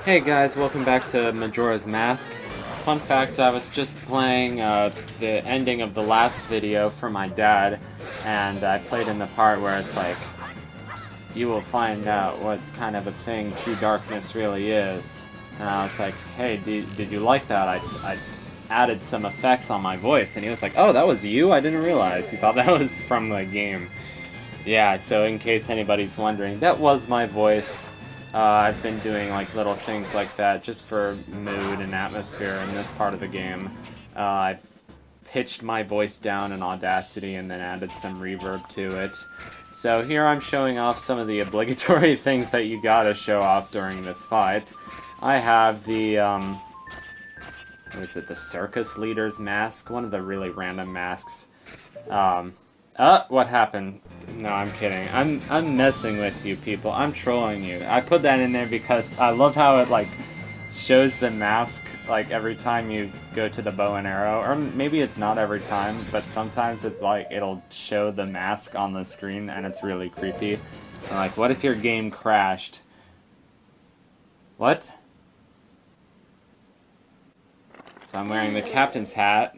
Hey guys, welcome back to Majora's Mask. Fun fact, I was just playing the ending of the last video for my dad, and I played in the part where it's like, you will find out what kind of a thing true darkness really is. And I was like, hey, did you like that? I added some effects on my voice, and he was like, oh, that was you? I didn't realize. He thought that was from the game. Yeah, so in case anybody's wondering, that was my voice. I've been doing like little things like that just for mood and atmosphere in this part of the game. I pitched my voice down in Audacity and then added some reverb to it. So here I'm showing off some of the obligatory things that you gotta show off during this fight. I have the, what is it, the circus leader's mask? One of the really random masks. What happened? No, I'm kidding. I'm messing with you people. I'm trolling you. I put that in there because I love how it like shows the mask like every time you go to the bow and arrow, or maybe it's not every time, but sometimes it's like it'll show the mask on the screen and it's really creepy. And like, what if your game crashed? What? So I'm wearing the captain's hat.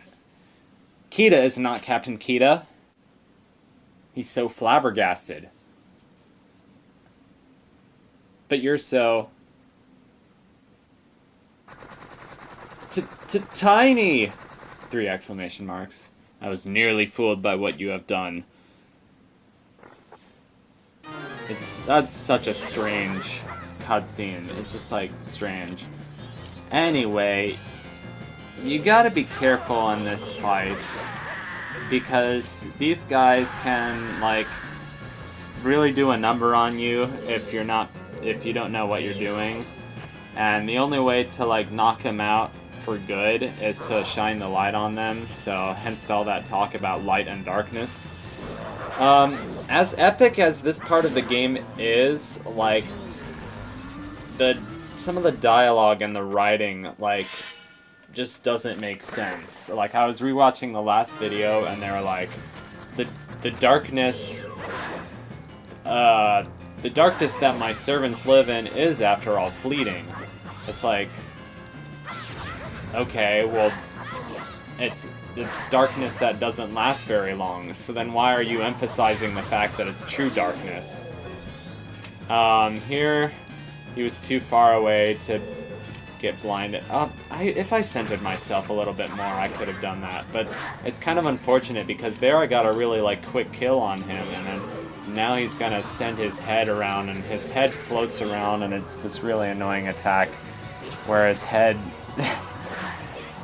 Kita is not Captain Kita. He's so flabbergasted. But you're so... tiny! 3 exclamation marks. I was nearly fooled by what you have done. That's such a strange cutscene. It's just like strange. Anyway, you gotta be careful in this fight, because these guys can like really do a number on you if you don't know what you're doing. And the only way to like knock them out for good is to shine the light on them, so hence all that talk about light and darkness. As epic as this part of the game is, like, some of the dialogue and the writing, like, just doesn't make sense. Like, I was rewatching the last video, and they were like, the darkness that my servants live in is, after all, fleeting. It's like, okay, well, it's darkness that doesn't last very long, so then why are you emphasizing the fact that it's true darkness? Here, he was too far away to get blinded. If I centered myself a little bit more, I could have done that, but it's kind of unfortunate because there I got a really, like, quick kill on him, and then now he's gonna send his head around, and his head floats around, and it's this really annoying attack where his head...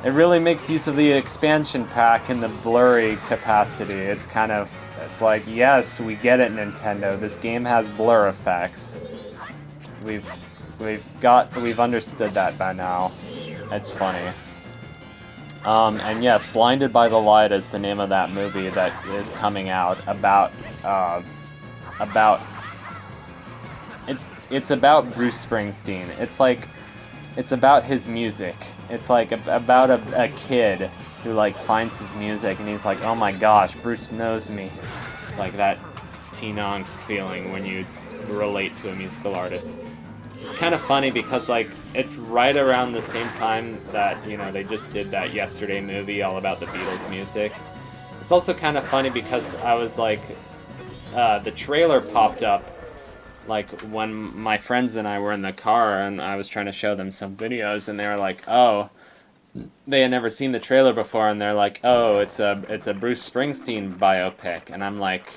It really makes use of the expansion pack and the blurry capacity. It's like, yes, we get it, Nintendo. This game has blur effects. We've understood that by now. It's funny. And yes, Blinded by the Light is the name of that movie that is coming out about it's about Bruce Springsteen. It's about his music. It's like about a kid who like finds his music and he's like, oh my gosh, Bruce knows me. Like that teen angst feeling when you relate to a musical artist. It's kind of funny because like it's right around the same time that, you know, they just did that Yesterday movie all about the Beatles music. It's also kind of funny because I was like, the trailer popped up like when my friends and I were in the car and I was trying to show them some videos and they were like, oh, they had never seen the trailer before and they're like, oh, it's a Bruce Springsteen biopic. And I'm like,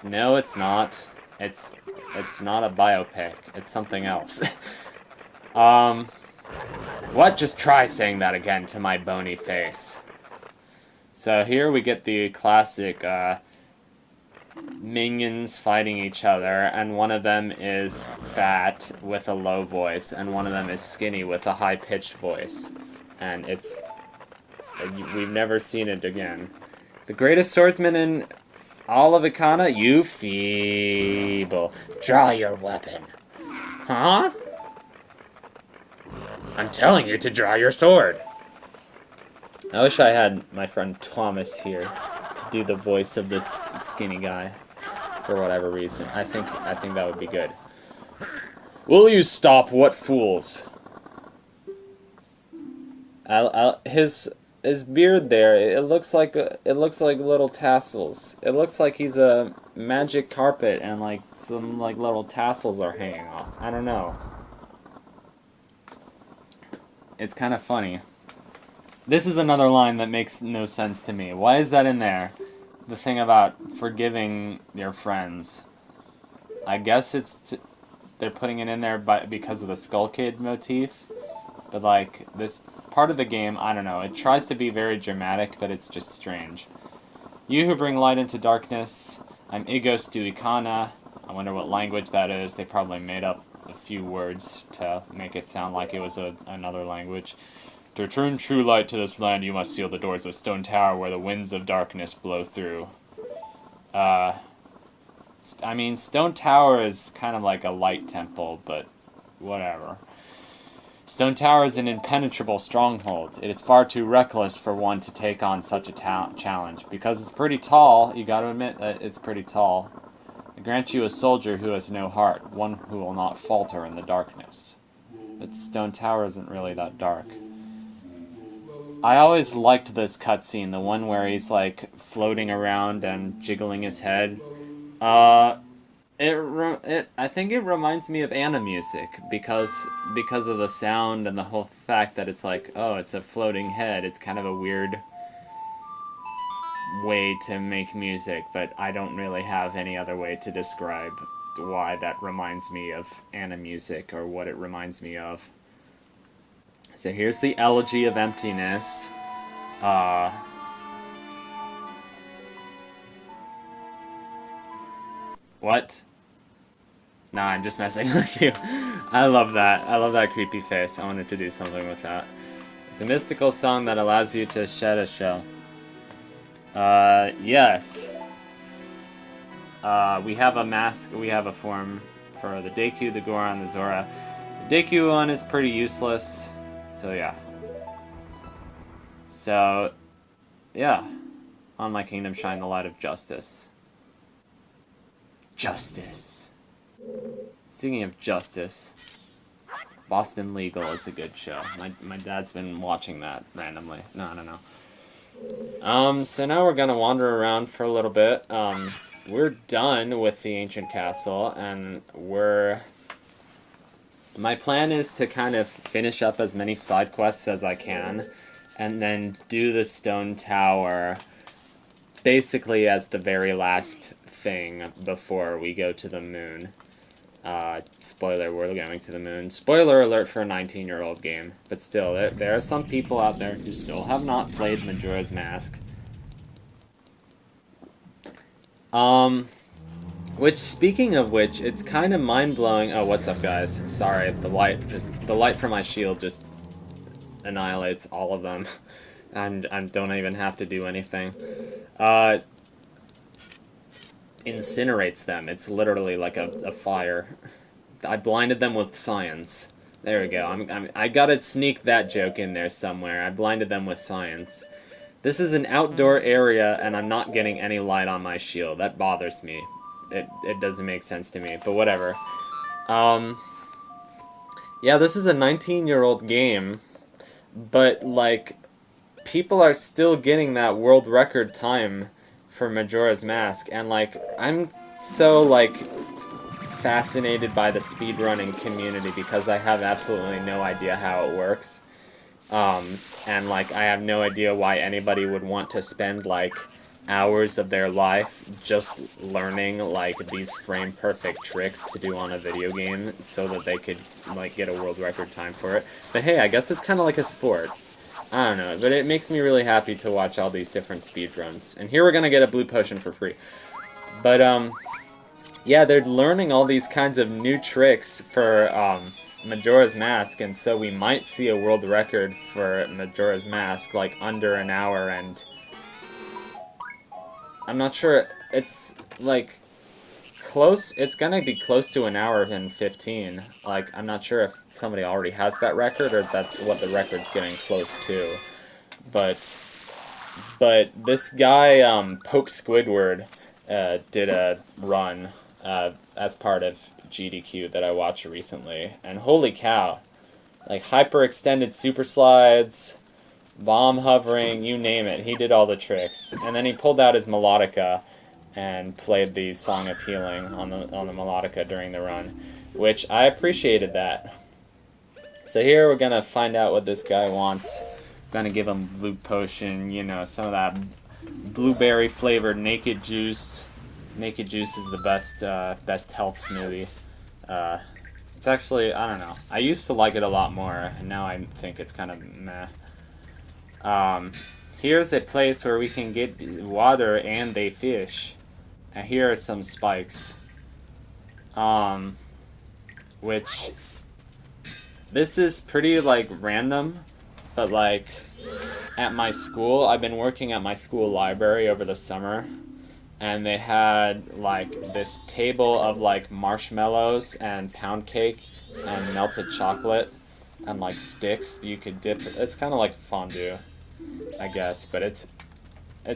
no, it's not. It's not a biopic. It's something else. What? Just try saying that again to my bony face. So here we get the classic, minions fighting each other, and one of them is fat with a low voice, and one of them is skinny with a high-pitched voice. And we've never seen it again. The greatest swordsman in all of Ikana? You feeble. Draw your weapon. Huh? I'm telling you to draw your sword. I wish I had my friend Thomas here to do the voice of this skinny guy for whatever reason. I think that would be good. Will you stop? What fools? His beard there, it looks like little tassels. It looks like he's a magic carpet and like some like little tassels are hanging off. I don't know. It's kind of funny. This is another line that makes no sense to me. Why is that in there? The thing about forgiving your friends. I guess they're putting it in there because of the Skull Kid motif. But like this part of the game, I don't know. It tries to be very dramatic, but it's just strange. You who bring light into darkness. I'm Igos Duikana. I wonder what language that is. They probably made up a few words to make it sound like it was another language. To return true light to this land, you must seal the doors of Stone Tower where the winds of darkness blow through. I mean, Stone Tower is kind of like a light temple, but whatever. Stone Tower is an impenetrable stronghold. It is far too reckless for one to take on such a challenge. Because it's pretty tall, you gotta admit that it's pretty tall. I grant you a soldier who has no heart, one who will not falter in the darkness. But Stone Tower isn't really that dark. I always liked this cutscene, the one where he's like floating around and jiggling his head. I think it reminds me of anime music because of the sound and the whole fact that it's like, oh, it's a floating head. It's kind of a weird way to make music, but I don't really have any other way to describe why that reminds me of anime music or what it reminds me of. So here's the Elegy of Emptiness. What? Nah, I'm just messing with you. I love that. I love that creepy face. I wanted to do something with that. It's a mystical song that allows you to shed a shell. Yes. We have a mask, we have a form for the Deku, the Goron, the Zora. The Deku one is pretty useless, so yeah. So, yeah. On my kingdom shine the light of justice. Justice. Speaking of justice, Boston Legal is a good show. My dad's been watching that randomly. No, I don't know. So now we're gonna wander around for a little bit. We're done with the ancient castle, and my plan is to kind of finish up as many side quests as I can, and then do the stone tower basically as the very last thing before we go to the moon. Spoiler, we're going to the moon. Spoiler alert for a 19-year-old game. But still, there are some people out there who still have not played Majora's Mask. Which, speaking of which, it's kind of mind-blowing. Oh, what's up, guys? Sorry, the light from my shield just annihilates all of them. And I don't even have to do anything. Incinerates them. It's literally like a fire. I blinded them with science. There we go. I gotta sneak that joke in there somewhere. I blinded them with science. This is an outdoor area, and I'm not getting any light on my shield. That bothers me. It doesn't make sense to me, but whatever. Yeah, this is a 19-year-old game, but, like, people are still getting that world record time for Majora's Mask, and, like, I'm so, like, fascinated by the speedrunning community because I have absolutely no idea how it works. And, like, I have no idea why anybody would want to spend, like, hours of their life just learning, like, these frame-perfect tricks to do on a video game so that they could, like, get a world record time for it. But hey, I guess it's kind of like a sport. I don't know, but it makes me really happy to watch all these different speedruns. And here we're gonna get a blue potion for free. But, yeah, they're learning all these kinds of new tricks for, Majora's Mask, and so we might see a world record for Majora's Mask, like, under an hour, and I'm not sure, it's, like, close, it's gonna be close to an hour and 15. Like, I'm not sure if somebody already has that record, or if that's what the record's getting close to. But this guy, Poke Squidward, did a run, as part of GDQ that I watched recently, and holy cow, like hyper extended super slides, bomb hovering, you name it. He did all the tricks. And then he pulled out his melodica and played the Song of Healing on the melodica during the run, which I appreciated that. So here we're gonna find out what this guy wants. Gonna give him blue potion, you know, some of that blueberry flavored naked juice. Naked juice is the best health smoothie. It's actually, I don't know. I used to like it a lot more, and now I think it's kind of meh. Here's a place where we can get water and a fish. And here are some spikes. Which, this is pretty, like, random, but, like, at my school, I've been working at my school library over the summer, and they had, like, this table of, like, marshmallows and pound cake and melted chocolate and, like, sticks that you could dip. It's kind of like fondue, I guess, but it's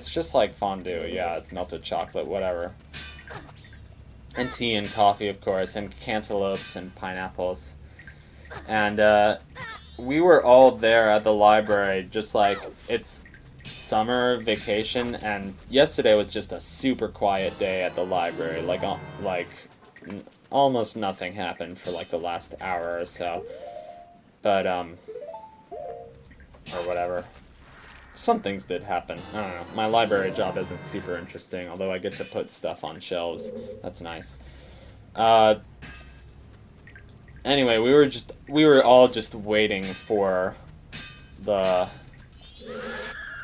just like fondue. Yeah, it's melted chocolate, whatever. And tea and coffee, of course, and cantaloupes and pineapples. And we were all there at the library, just like, it's summer vacation, and yesterday was just a super quiet day at the library. Like almost nothing happened for like the last hour or so. But, or whatever. Some things did happen. I don't know. My library job isn't super interesting, although I get to put stuff on shelves. That's nice. Anyway, we were all just waiting for the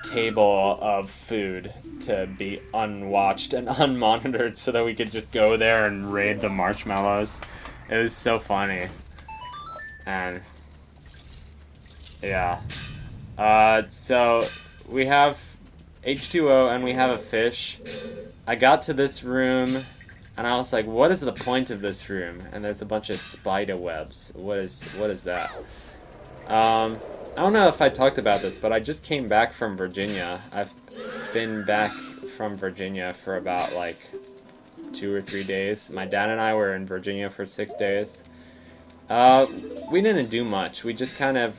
table of food to be unwatched and unmonitored so that we could just go there and raid the marshmallows. It was so funny. And yeah. So we have H2O and we have a fish. I got to this room and I was like, what is the point of this room? And there's a bunch of spider webs. What is that? I don't know if I talked about this, but I just came back from Virginia. I've been back from Virginia for about like 2 or 3 days. My dad and I were in Virginia for 6 days. We didn't do much. We just kind of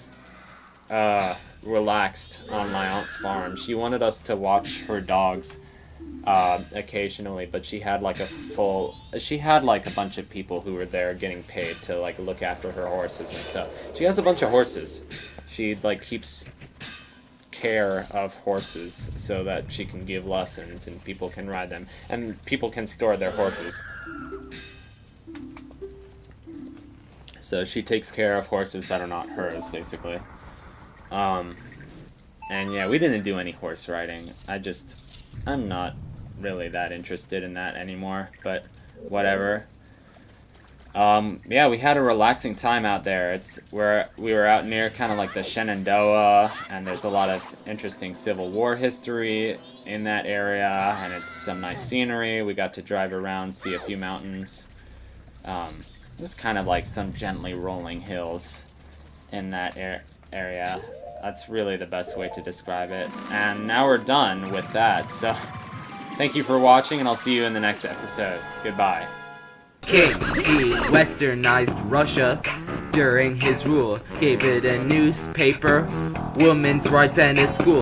relaxed on my aunt's farm. She wanted us to watch her dogs occasionally, but she had like a bunch of people who were there getting paid to like look after her horses and stuff. She has a bunch of horses. She like keeps care of horses so that she can give lessons and people can ride them and people can store their horses. So she takes care of horses that are not hers, basically. And yeah, we didn't do any horse riding. I'm not really that interested in that anymore, but whatever. Yeah, we had a relaxing time out there. It's where we were out near kind of like the Shenandoah, and there's a lot of interesting Civil War history in that area, and it's some nice scenery. We got to drive around, see a few mountains. It's kind of like some gently rolling hills in that area. That's really the best way to describe it. And now we're done with that, so thank you for watching, and I'll see you in the next episode. Goodbye. King, he westernized Russia during his rule, gave it a newspaper, women's rights, and a school.